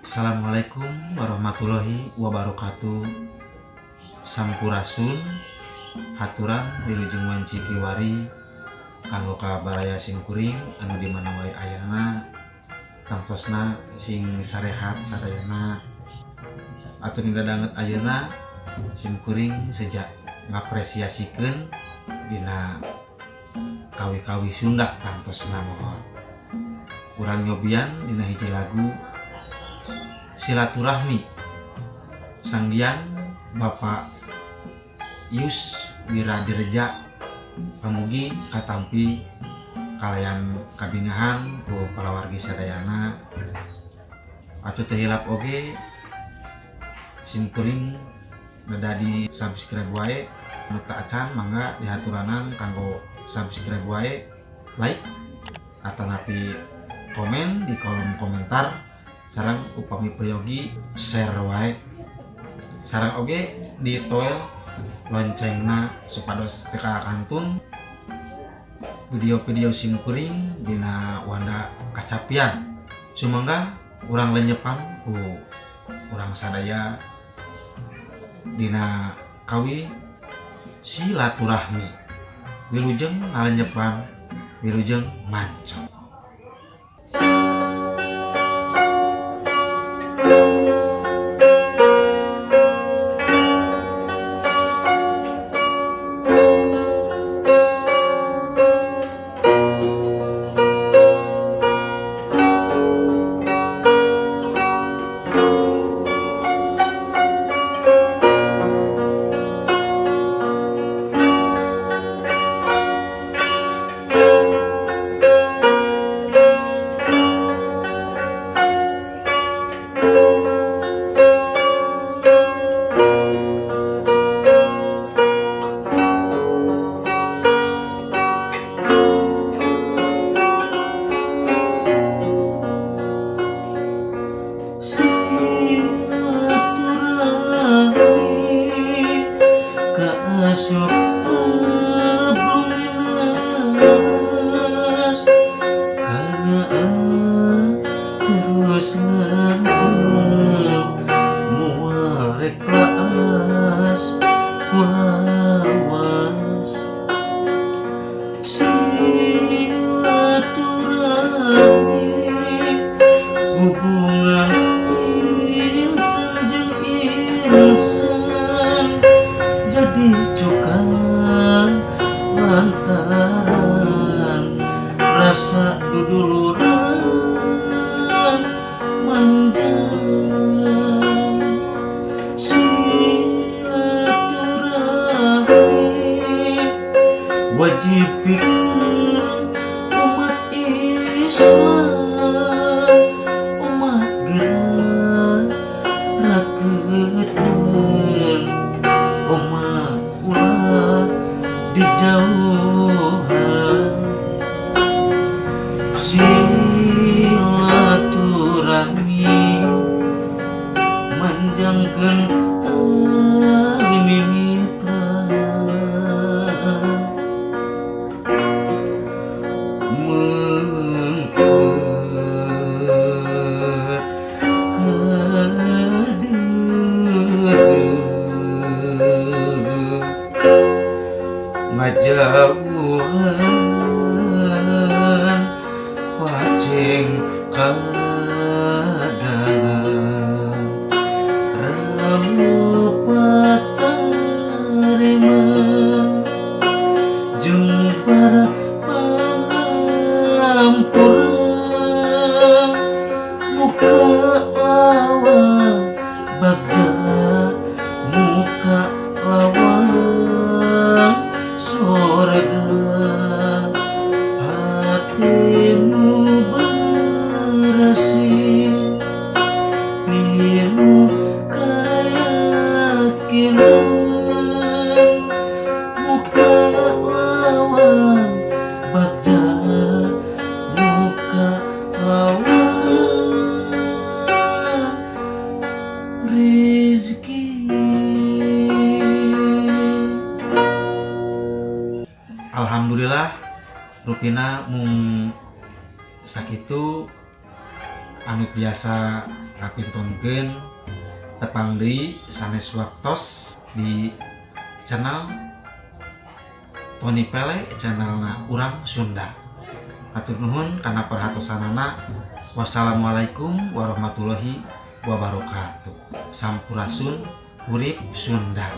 Assalamualaikum warahmatullahi wabarakatuh. Sampurasun haturan wilujeng wanci kiwari kanggo kabaraya simkuring anu dimana wae ayana tangtosna sing sarehat sadayana atur dadanget ayeuna simkuring sejak ngapresiasikeun dina kawi-kawi Sunda tangtosna mohon urang nyobian dina hiji lagu silaturahmi sanggian Bapak Yus Wiradirja pamugi katampi kalayan kabingahan ku palawargi sadayana atuh teu hilap oge simkuring ngedadi subscribe wae anu teu acan mangga dihaturanan kanggo subscribe wae, like atanapi komen di kolom komentar sareng upami prayogi share wae sareng oge di toel loncengna supados teu kantun video-video simkuring dina wanda kacapian sumangga urang lenyepan ku urang sadaya dina kawi silaturahmi wilujeng ngalenyepan wilujeng mancok. Terus ngantuk mual reklas kulawas silaturahmi hubungan insan jeung insan jadi cukan lantaran rasa duduluran silaturahmi wajib pikeun umat Islam umat gerak rakeun umat ulah dijauhan silaturahmi manjangkeun tali mimitra mengkeut kadeudeung ngajauhan pacing kadang ralupat tarima jeung para pangampura muka lawang bagja muka lawang sorga hatimu bersih pilu keyakinan muka lawang bagja muka lawang rezeki. Alhamdulillah rupina mung sakitu anu biasa kapintonkeun tepang deui sanes waktos di channel Tony Pele, channelna urang Sunda. Hatur nuhun kana perhatosanana. Wassalamualaikum warahmatullahi wabarakatuh. Sampurasun urip Sunda.